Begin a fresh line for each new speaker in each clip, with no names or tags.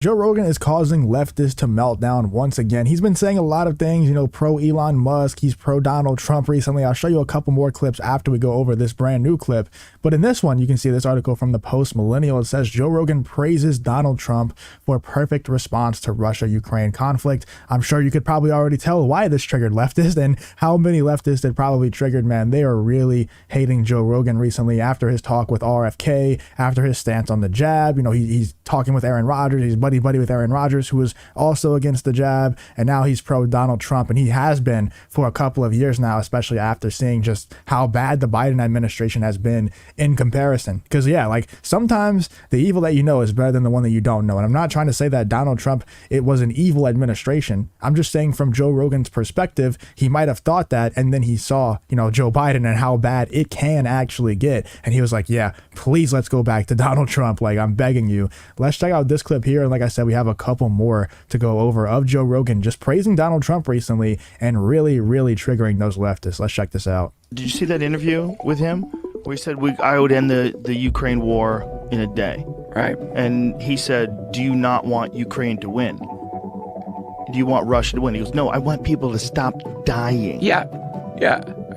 Joe Rogan is causing leftists to melt down once again. He's been saying a lot of things, you know, pro Elon Musk. He's pro Donald Trump recently. I'll show you a couple more clips after we go over this brand new clip. But in this one, you can see this article from the Post Millennial. It says Joe Rogan praises Donald Trump for perfect response to Russia-Ukraine conflict. I'm sure you could probably already tell why this triggered leftists and how many leftists it probably triggered, man. They are really hating Joe Rogan recently after his talk with RFK, after his stance on the jab. You know, he's talking with Aaron Rodgers. He's buddy with Aaron Rodgers, who was also against the jab, and now he's pro Donald Trump, and he has been for a couple of years now, especially after seeing just how bad the Biden administration has been in comparison. Because yeah, like sometimes the evil that you know is better than the one that you don't know. And I'm not trying to say that Donald Trump, it was an evil administration. I'm just saying from Joe Rogan's perspective, he might have thought that, and then he saw, you know, Joe Biden and how bad it can actually get, and he was like, yeah, please, let's go back to Donald Trump. Like, I'm begging you. Let's check out this clip here, and like I said, we have a couple more to go over of Joe Rogan just praising Donald Trump recently and really triggering those leftists. Let's check this out.
Did you see that interview with him where he said I would end the Ukraine war in a day?
Right.
And he said, do you not want Ukraine to win? Do you want Russia to win? He goes, no, I want people to stop dying.
Yeah.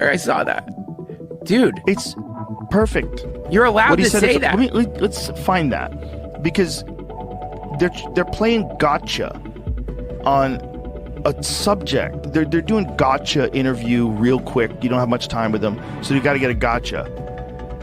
I saw that. Dude.
It's perfect.
You're allowed to say that.
Let's find that. Because they're playing gotcha on a subject. They're doing gotcha interview real quick. You don't have much time with them, so you got to get a gotcha.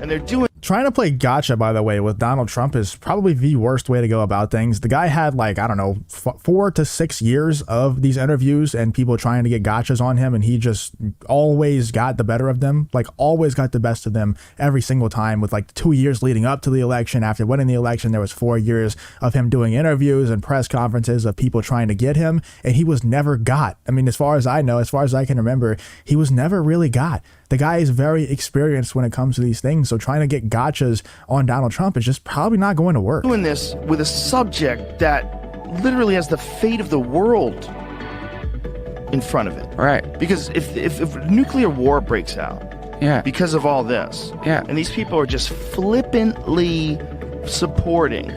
And they're doing
trying to play gotcha, by the way, with Donald Trump is probably the worst way to go about things. The guy had like, I don't know, 4 to 6 years of these interviews and people trying to get gotchas on him, and he just always got the better of them, like always got the best of them every single time. With like 2 years leading up to the election, after winning the election, there was 4 years of him doing interviews and press conferences of people trying to get him, and he was never got. I mean, as far as I know, as far as I can remember, he was never really got. The guy is very experienced when it comes to these things, so trying to get gotchas on Donald Trump is just probably not going to work.
Doing this with a subject that literally has the fate of the world in front of it.
Right.
Because if nuclear war breaks out,
yeah,
because of all this,
yeah,
and these people are just flippantly supporting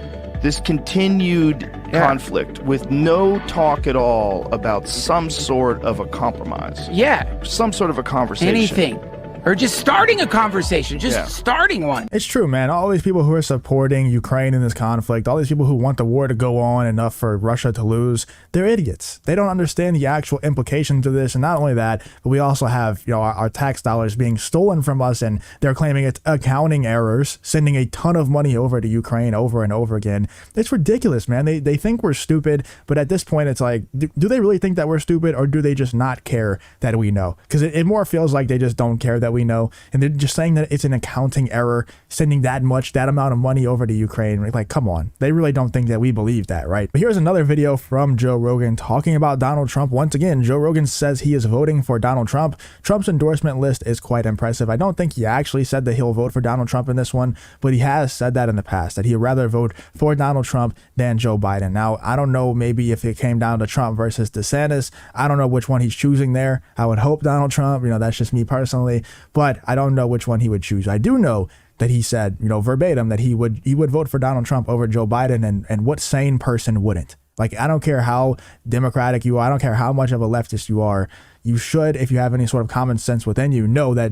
this continued conflict with no talk at all about some sort of a compromise.
Yeah.
Some sort of a conversation.
Anything. Or just starting a conversation, starting one.
It's true, man. All these people who are supporting Ukraine in this conflict, all these people who want the war to go on enough for Russia to lose, they're idiots. They don't understand the actual implications of this. And not only that, but we also have, you know, our tax dollars being stolen from us, and they're claiming it's accounting errors, sending a ton of money over to Ukraine over and over again. It's ridiculous, man. They think we're stupid, but at this point, it's like, do they really think that we're stupid, or do they just not care that we know? Because it more feels like they just don't care that we know, and they're just saying that it's an accounting error sending that amount of money over to Ukraine. Like, come on, they really don't think that we believe that, right? But here's another video from Joe Rogan talking about Donald Trump. Once again, Joe Rogan says he is voting for Donald Trump. Trump's endorsement list is quite impressive. I don't think he actually said that he'll vote for Donald Trump in this one, but he has said that in the past, that he'd rather vote for Donald Trump than Joe Biden. Now, I don't know, maybe if it came down to Trump versus DeSantis, I don't know which one he's choosing there. I would hope Donald Trump, you know, that's just me personally, but I don't know which one he would choose. I do know that he said, you know, verbatim, that he would vote for Donald Trump over Joe Biden, and what sane person wouldn't? Like, I don't care how Democratic you are, I don't care how much of a leftist you are, you should, if you have any sort of common sense within you, know that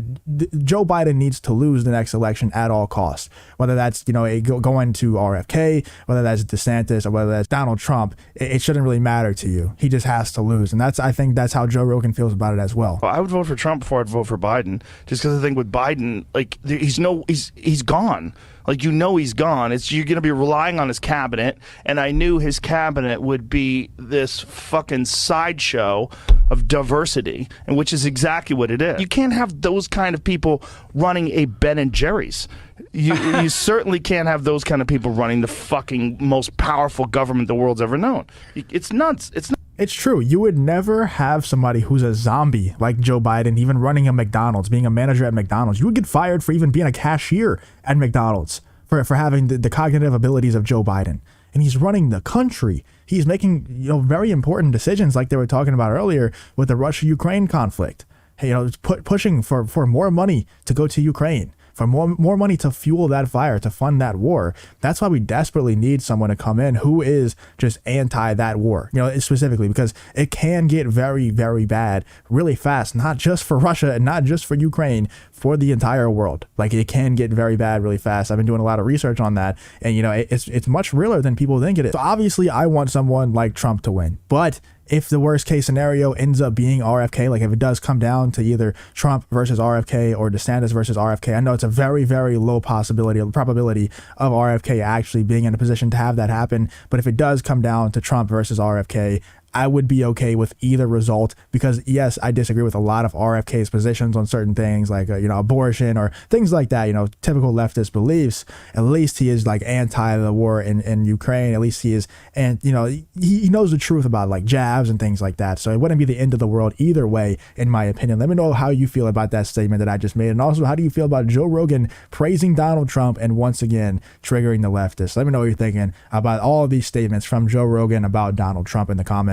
Joe Biden needs to lose the next election at all costs. Whether that's, you know, going to RFK, whether that's DeSantis, or whether that's Donald Trump, it shouldn't really matter to you. He just has to lose. And I think that's how Joe Rogan feels about it as well.
I would vote for Trump before I'd vote for Biden, just because I think with Biden, like, he's gone. Like, you know, he's gone. You're going to be relying on his cabinet, and I knew his cabinet would be this fucking sideshow of diversity, and which is exactly what it is. You can't have those kind of people running a Ben and Jerry's. You certainly can't have those kind of people running the fucking most powerful government the world's ever known. It's nuts.
It's true. You would never have somebody who's a zombie like Joe Biden even running a McDonald's, being a manager at McDonald's. You would get fired for even being a cashier at McDonald's for having the cognitive abilities of Joe Biden. And he's running the country. He's making, you know, very important decisions, like they were talking about earlier with the Russia-Ukraine conflict. Hey, you know, pushing for more money to go to Ukraine, for more money to fuel that fire, to fund that war. That's why we desperately need someone to come in who is just anti that war, specifically because it can get very, very bad really fast, not just for Russia and not just for Ukraine, for the entire world. Like, it can get very bad really fast. I've been doing a lot of research on that, and it's much realer than people think it is. So obviously I want someone like Trump to win, but if the worst case scenario ends up being RFK, like if it does come down to either Trump versus RFK or DeSantis versus RFK, I know it's a very, very low probability of RFK actually being in a position to have that happen. But if it does come down to Trump versus RFK, I would be okay with either result, because yes, I disagree with a lot of RFK's positions on certain things like, abortion or things like that, typical leftist beliefs. At least he is like anti the war in Ukraine. At least he is. And, he knows the truth about like jabs and things like that. So it wouldn't be the end of the world either way, in my opinion. Let me know how you feel about that statement that I just made. And also, how do you feel about Joe Rogan praising Donald Trump and once again triggering the leftists? Let me know what you're thinking about all of these statements from Joe Rogan about Donald Trump in the comments.